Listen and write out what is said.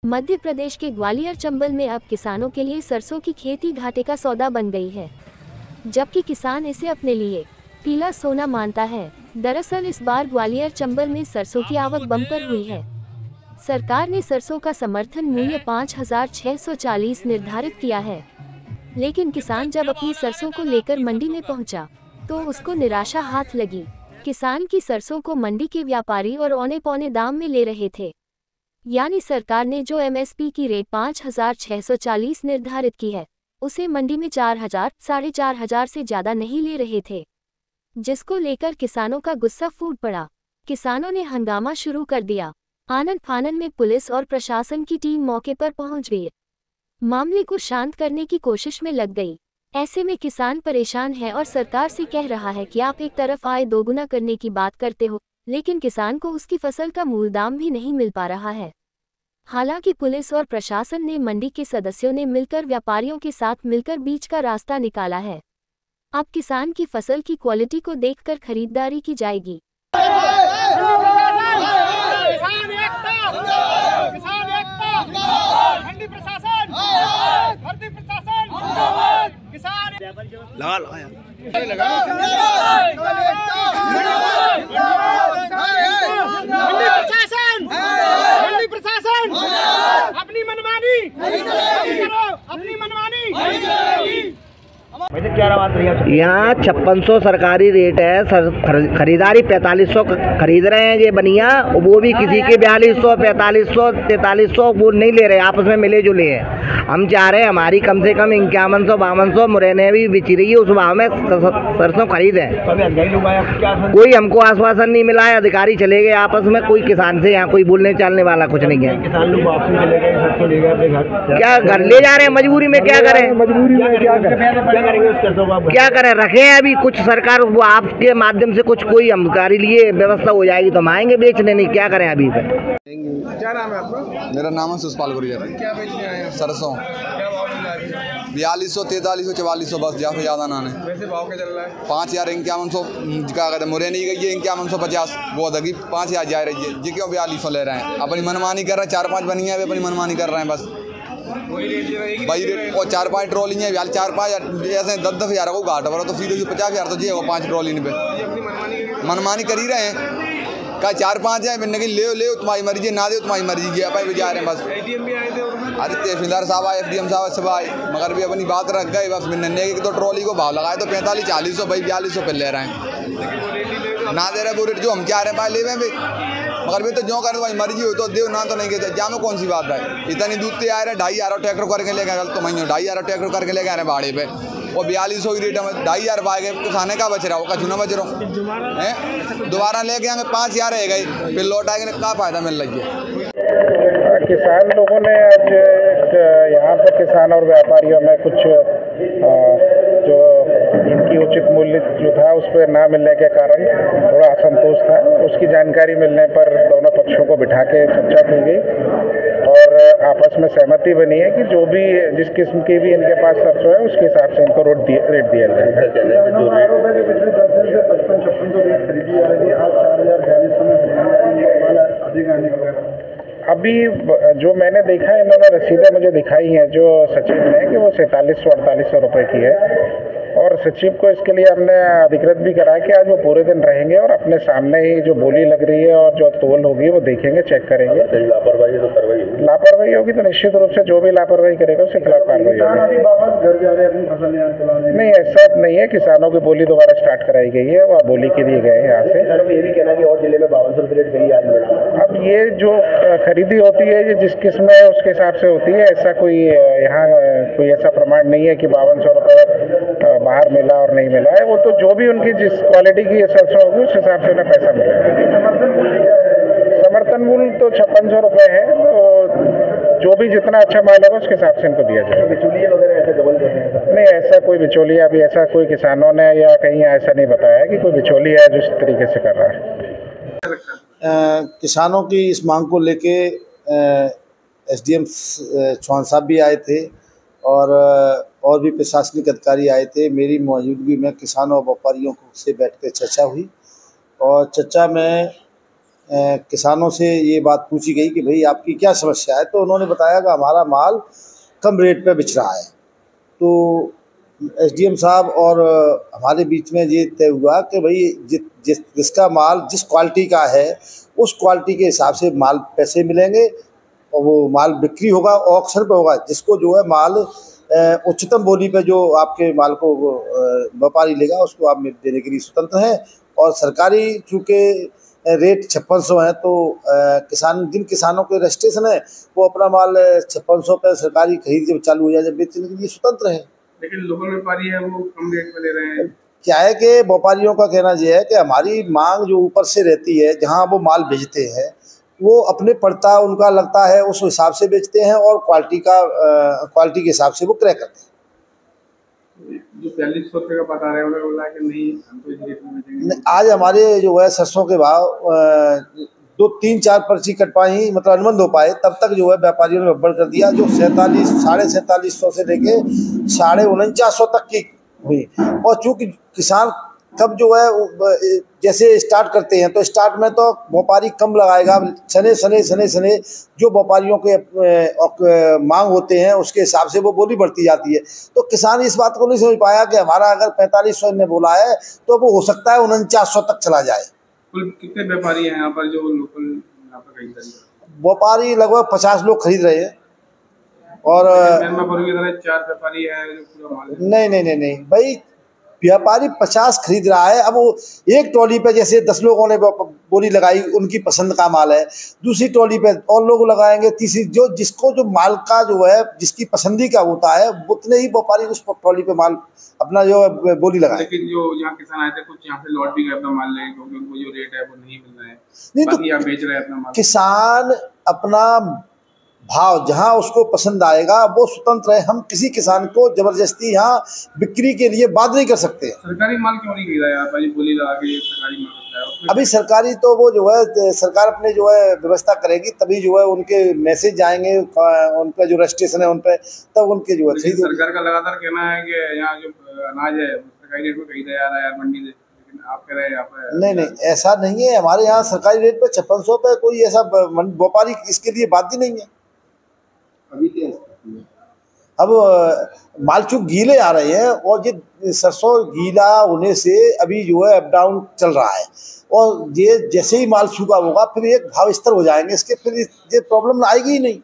मध्य प्रदेश के ग्वालियर चंबल में अब किसानों के लिए सरसों की खेती घाटे का सौदा बन गई है, जबकि किसान इसे अपने लिए पीला सोना मानता है। दरअसल इस बार ग्वालियर चंबल में सरसों की आवक बम्पर हुई है। सरकार ने सरसों का समर्थन मूल्य 5,640 निर्धारित किया है, लेकिन किसान जब अपनी सरसों को लेकर मंडी में पहुंचा, तो उसको निराशा हाथ लगी। किसान की सरसों को मंडी के व्यापारी और औने पौने दाम में ले रहे थे, यानी सरकार ने जो एमएसपी की रेट 5,640 निर्धारित की है, उसे मंडी में 4,000, 4,500 से ज्यादा नहीं ले रहे थे, जिसको लेकर किसानों का गुस्सा फूट पड़ा। किसानों ने हंगामा शुरू कर दिया। आनन फानन में पुलिस और प्रशासन की टीम मौके पर पहुंच गई, मामले को शांत करने की कोशिश में लग गई। ऐसे में किसान परेशान है और सरकार से कह रहा है कि आप एक तरफ आय दोगुना करने की बात करते हो, लेकिन किसान को उसकी फसल का मूल दाम भी नहीं मिल पा रहा है। हालांकि पुलिस और प्रशासन ने मंडी के सदस्यों ने मिलकर व्यापारियों के साथ मिलकर बीच का रास्ता निकाला है। अब किसान की फसल की क्वालिटी को देखकर खरीदारी की जाएगी। अपनी मनमानी करो, अपनी मनमानी। यहाँ 5600 सरकारी रेट है, खरीदारी 4500 खरीद रहे हैं ये बनिया, वो भी किसी के 4200, 4500, 4300 वो नहीं ले रहे, आपस में मिले जुले हैं। हम चाह रहे हैं हमारी कम से कम 5100, 5200 मुरैने भी बिच रही है, उस भाव में सरसों खरीदें। कोई हमको आश्वासन नहीं मिला है, अधिकारी चले गए आपस में, कोई किसान से यहाँ कोई बोलने चालने वाला कुछ नहीं है। क्या घर ले जा रहे हैं, मजबूरी में क्या करें, मजबूरी में क्या करें, रखे हैं अभी कुछ सरकार वो आपके माध्यम से कुछ कोई हमकारी लिए व्यवस्था हो जाएगी तो हम आएंगे बेचने, नहीं क्या करें अभी पे। क्या नाम है आपका? मेरा नाम है सुषपाल गुरिया। क्या बेचने आए हैं? सरसों क्या भाव मिल रहा है? 4200, 4300, 4400 बस, ज़्यादा ना है। वैसे भाव क्या चल रहा है? 5,5100 क्या कहते हैं, मुरैनी गई है 5150, वो अदगी 5,000 जा रही है जी, क्यों 4200 ले रहे हैं, अपनी मनमानी कर रहे हैं। 4-5 बनी है, अपनी मनमानी कर रहे हैं बस, वही रेट भाई रेट। और 4-5 ट्रॉली है, 4-5 ऐसे 10-10 हज़ार को घाटा भरा तो सीधे 50,000 तो जी होगा 5 ट्रॉली पे। मनमानी कर ही रहे हैं, का 4-5 है, मैंने ले तुम्हारी मर्जी, ना दे तुम्हारी मर्जी की, अपन भी जा रहे हैं बस। एटीएम भी आए थे? अरे तहसीलदार साहब आए, FDM साहब सब आए, मगर भी अपनी बात रख गए बस। मैंने एक तो ट्रॉली को भाव लगाए तो 45-40 भाई 4200 पे ले रहे हैं, ना दे रहे वो रेट जो हम चाह रहे हैं भाई ले भी, मगर भी तो जो कर भाई मर्जी हो तो दे, ना तो नहीं कहते। जा में कौन सी बात है, इतनी दूध से आ रहे 2,500 ट्रैक्टर करके ले गए, तो मैं 2,500 ट्रैक्टर करके ले गए रहे भाड़े पे, और 4200 की रेट में 2,500 पाए गए, तो खाने का बच रहा होगा, चुना बच रहा हूँ। दोबारा लेके आएंगे 5,000 रह गए, फिर लौट आएंगे, क्या फ़ायदा मिल रही है। किसान लोगों ने आज यहाँ पर किसान और व्यापारियों में कुछ जो इनकी उचित मूल्य जो था उस पर ना मिलने के कारण थोड़ा असंतोष था। उसकी जानकारी मिलने पर दोनों पक्षों को बिठा के चर्चा की गई और आपस में सहमति बनी है कि जो भी जिस किस्म की भी इनके पास सरसों है उसके हिसाब से इनको रेट दिया जाएगा। अभी जो मैंने देखा है, इन्होंने रसीदें मुझे दिखाई हैं जो सचिव ने, कि वो 4700-4800 रुपये की है, और सचिव को इसके लिए हमने अधिकृत भी करा कि आज वो पूरे दिन रहेंगे और अपने सामने ही जो बोली लग रही है और जो तोल होगी वो देखेंगे, चेक करेंगे। लापरवाही होगी तो निश्चित रूप से जो भी लापरवाही करेगा उसके खिलाफ कार्रवाई होगी। नहीं, ऐसा नहीं है, किसानों की बोली दोबारा स्टार्ट कराई गई है, वह बोली के लिए गए यहाँ से। ये भी कहना कि और जिले में 5200 रेट गई आज मैडम। अब ये जो खरीदी होती है ये जिस किस्म है उसके हिसाब से होती है, ऐसा कोई यहाँ कोई ऐसा प्रमाण नहीं है कि 5200 रुपये बाहर मिला और नहीं मिला है। वो तो जो भी उनकी जिस क्वालिटी की सरसों होगी उस हिसाब से उन्हें पैसा मिलेगा। समर्थन मूल्य तो 5600 रुपये है, तो जो भी जितना अच्छा माल होगा उसके हिसाब से इनको दिया जाएगा। बिचौलिया वगैरह ऐसे डबल कर रहे हैं? नहीं, ऐसा कोई बिचौलिया अभी ऐसा कोई किसानों ने या कहीं ऐसा नहीं बताया कि कोई बिचौलिया है जो इस तरीके से कर रहा है। किसानों की इस मांग को लेके SDM चौहान साहब भी आए थे और भी प्रशासनिक अधिकारी आए थे। मेरी मौजूदगी में किसानों और व्यापारियों से बैठ कर चर्चा हुई और चर्चा में किसानों से ये बात पूछी गई कि भाई आपकी क्या समस्या है, तो उन्होंने बताया कि हमारा माल कम रेट पे बिच रहा है। तो एसडीएम साहब और हमारे बीच में ये तय हुआ कि भाई जिसका माल जिस क्वालिटी का है उस क्वालिटी के हिसाब से माल पैसे मिलेंगे और वो माल बिक्री होगा, ऑक्शन पे होगा। जिसको जो है माल उच्चतम बोली पे जो आपके माल को व्यापारी लेगा उसको आप देने के लिए स्वतंत्र हैं। और सरकारी चूँकि रेट 5600 है, तो जिन किसानों के रजिस्ट्रेशन है वो अपना माल 5600 पे सरकारी खरीद जब चालू हो जाए जब बेचने के लिए स्वतंत्र है। लेकिन लोकल व्यापारी है वो कम रेट पे ले रहे हैं। क्या है कि व्यापारियों का कहना यह है कि हमारी मांग जो ऊपर से रहती है, जहां वो माल बेचते हैं वो अपने पड़ता उनका लगता है उस हिसाब से बेचते हैं और क्वालिटी के हिसाब से वो क्रय करते हैं। जो 4200 रुपये का बता रहे हैं उन्होंने बोला कि नहीं हम तो इस रेट में बेचेंगे। आज हमारे जो है सरसों के भाव 2-3-4 पर्ची कट पाई, मतलब अनुबंध हो पाए, तब तक जो है व्यापारियों ने गड़बड़ कर दिया। जो 4700 से लेके 4950 तक की हुई। और चूँकि किसान तब जो है जैसे स्टार्ट करते हैं तो स्टार्ट में तो व्यापारी कम लगाएगा, सने जो व्यापारियों के मांग होते हैं उसके हिसाब से वो बोली बढ़ती जाती है। तो किसान इस बात को नहीं समझ पाया कि हमारा अगर 4500 ने बोला है तो वो हो सकता है 4900 तक चला जाए। कुल कितने व्यापारी हैं यहाँ पर जो लोकल यहाँ पर खरीद रहे हैं? व्यापारी लगभग 50 लोग खरीद रहे हैं। और 4 व्यापारी है जो पूरा माल नहीं भाई, व्यापारी 50 खरीद रहा है। अब वो एक ट्रॉली पे जैसे 10 लोगों ने बोली लगाई, उनकी पसंद का माल है, दूसरी ट्रॉली पे और लोग लगाएंगे, तीसरी जिसको जो माल का जो है जिसकी पसंदी का होता है उतने ही व्यापारी उस ट्रॉली पे माल अपना जो बोली लगाए। लेकिन जो यहाँ किसान आए थे कुछ यहाँ से लौट भी गए अपना माल लेके, क्योंकि उनको जो रेट है वो नहीं मिल रहा है। नहीं तो बाकी आप बेच रहे हैं अपना माल। किसान अपना भाव जहां उसको पसंद आएगा वो स्वतंत्र है। हम किसी किसान को जबरदस्ती यहाँ बिक्री के लिए बाध्य नहीं कर सकते। सरकारी माल क्यों नहीं खरीदा यार भाई? बोली लगा के सरकारी माल अभी सरकारी तो वो जो है सरकार अपने जो है व्यवस्था करेगी, तभी जो है उनके मैसेज जाएंगे उनका जो रजिस्ट्रेशन है उन पर, तब उनके जो है सरकार का लगातार कहना है कि यहाँ जो अनाज है सरकारी रेट में खरीदा जा रहा है मंडी से, लेकिन आप कह रहे हैं यहाँ पर नहीं ऐसा नहीं है। हमारे यहाँ सरकारी रेट पे 5600 पे कोई ऐसा व्यापारी इसके लिए बाध्य नहीं है। अभी क्या अब मालचुक गीले आ रहे हैं और ये सरसों गीला होने से अभी जो है अप डाउन चल रहा है, और ये जैसे ही माल सूखा होगा फिर एक भाव स्तर हो जाएंगे इसके, फिर ये प्रॉब्लम आएगी ही नहीं।